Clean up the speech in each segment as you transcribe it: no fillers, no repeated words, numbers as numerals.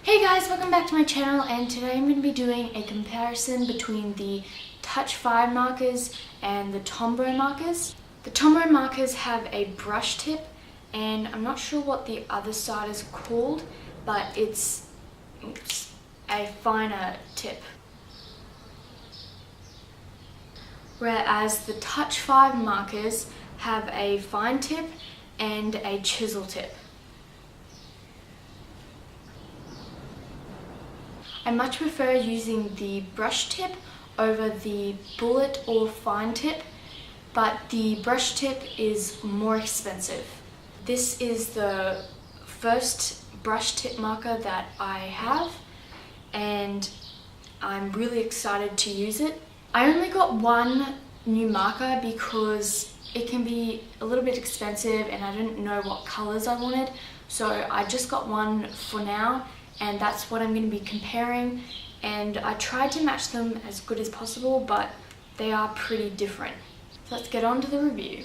Hey guys, welcome back to my channel, and today I'm going to be doing a comparison between the TouchFive markers and the Tombow markers. The Tombow markers have a brush tip, and I'm not sure what the other side is called, but it's a finer tip. Whereas the TouchFive markers have a fine tip and a chisel tip. I much prefer using the brush tip over the bullet or fine tip, but the brush tip is more expensive. This is the first brush tip marker that I have, and I'm really excited to use it. I only got one new marker because it can be a little bit expensive and I didn't know what colors I wanted, so I just got one for now. And that's what I'm going to be comparing, and I tried to match them as good as possible, but they are pretty different. So let's get on to the review.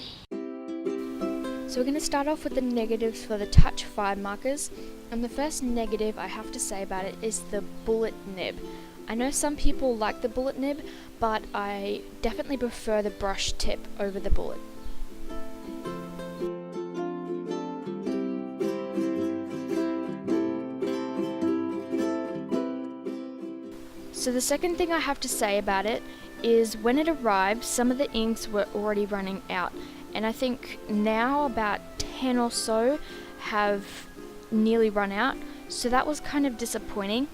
So we're going to start off with the negatives for the TouchFive markers, and the first negative I have to say about it is the bullet nib. I know some people like the bullet nib, but I definitely prefer the brush tip over the bullet. So the second thing I have to say about it is when it arrived, some of the inks were already running out, and I think now about 10 or so have nearly run out, so that was kind of disappointing.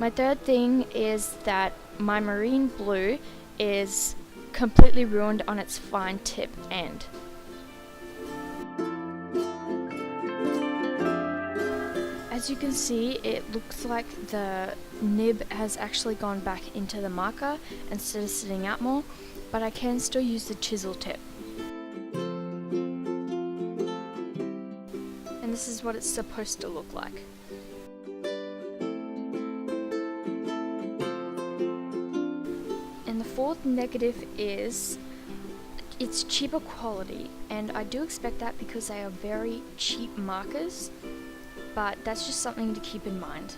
My third thing is that my marine blue is completely ruined on its fine tip end. As you can see, it looks like the nib has actually gone back into the marker instead of sitting out more, but I can still use the chisel tip. And this is what it's supposed to look like. And the fourth negative is it's cheaper quality, and I do expect that because they are very cheap markers. But that's just something to keep in mind.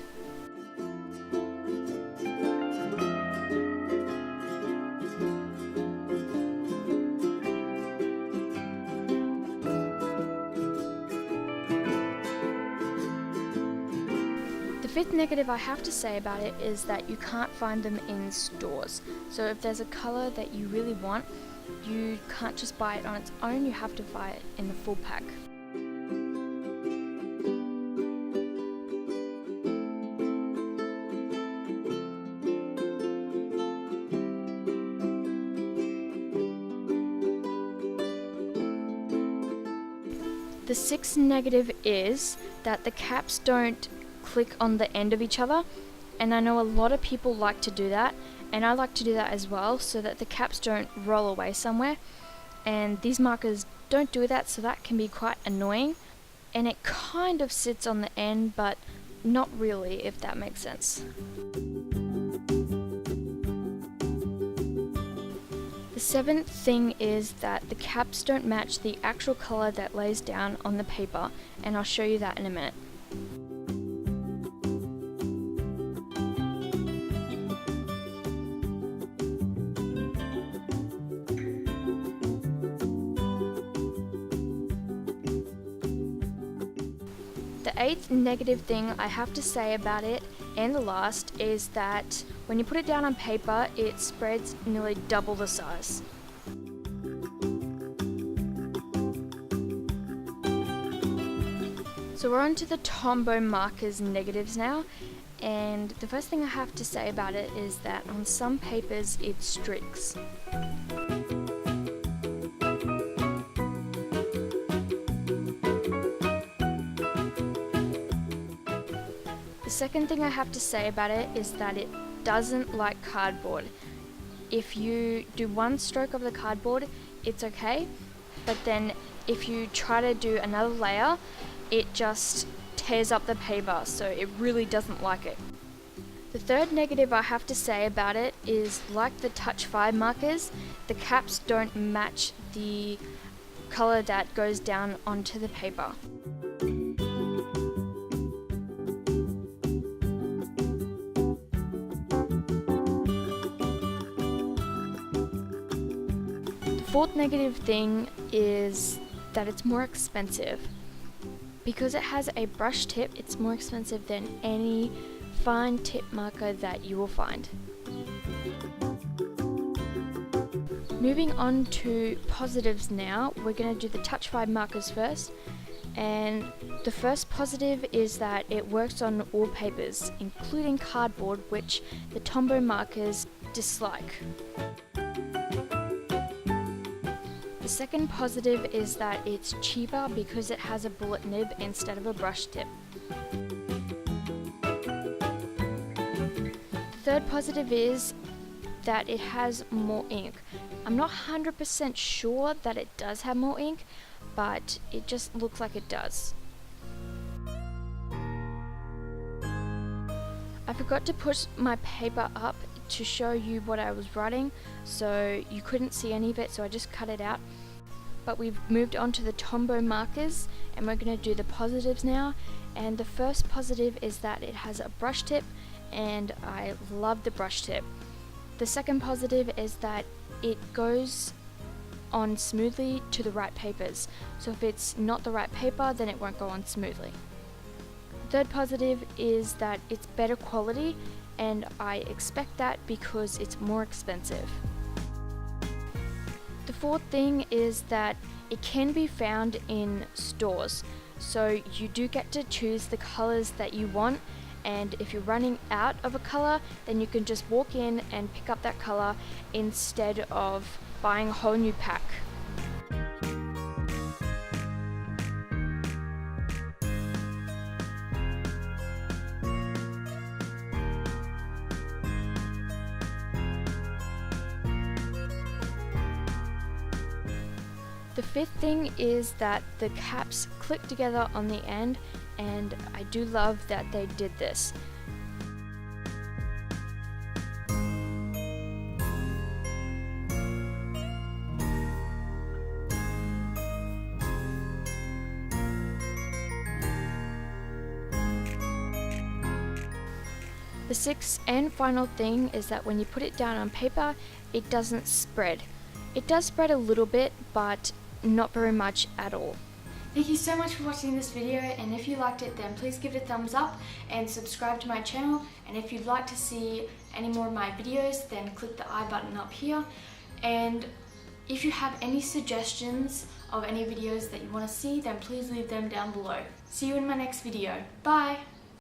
The fifth negative I have to say about it is that you can't find them in stores. So if there's a colour that you really want, you can't just buy it on its own, you have to buy it in the full pack. The sixth negative is that the caps don't click on the end of each other, and I know a lot of people like to do that, and I like to do that as well, so that the caps don't roll away somewhere, and these markers don't do that, so that can be quite annoying. And it kind of sits on the end, but not really, if that makes sense. The seventh thing is that the caps don't match the actual colour that lays down on the paper, and I'll show you that in a minute. The eighth negative thing I have to say about it, and the last, is that when you put it down on paper, it spreads nearly double the size. So we're on to the Tombow markers negatives now, and the first thing I have to say about it is that on some papers it streaks. The second thing I have to say about it is that it doesn't like cardboard. If you do one stroke of the cardboard, it's okay, but then if you try to do another layer, it just tears up the paper, so it really doesn't like it. The third negative I have to say about it is, like the TouchFive markers, the caps don't match the colour that goes down onto the paper. fourth negative thing is that it's more expensive. Because it has a brush tip, it's more expensive than any fine tip marker that you will find. Moving on to positives now, we're going to do the TouchFive markers first. And the first positive is that it works on all papers, including cardboard, which the Tombow markers dislike. The second positive is that it's cheaper because it has a bullet nib instead of a brush tip. The third positive is that it has more ink. I'm not 100% sure that it does have more ink, but it just looks like it does. I forgot to push my paper up to show you what I was writing, so you couldn't see any of it, so I just cut it out. But we've moved on to the Tombow markers, and we're going to do the positives now. And the first positive is that it has a brush tip, and I love the brush tip. The second positive is that it goes on smoothly to the right papers. So if it's not the right paper, then it won't go on smoothly. Third positive is that it's better quality, and I expect that because it's more expensive. The fourth thing is that it can be found in stores. So you do get to choose the colors that you want, and if you're running out of a color, then you can just walk in and pick up that color instead of buying a whole new pack. The fifth thing is that the caps click together on the end, and I do love that they did this. The sixth and final thing is that when you put it down on paper, it doesn't spread. It does spread a little bit, but not very much at all. Thank you so much for watching this video, and if you liked it, then please give it a thumbs up and subscribe to my channel. And if you'd like to see any more of my videos, then click the I button up here. And if you have any suggestions of any videos that you want to see, then please leave them down below. See you in my next video. Bye!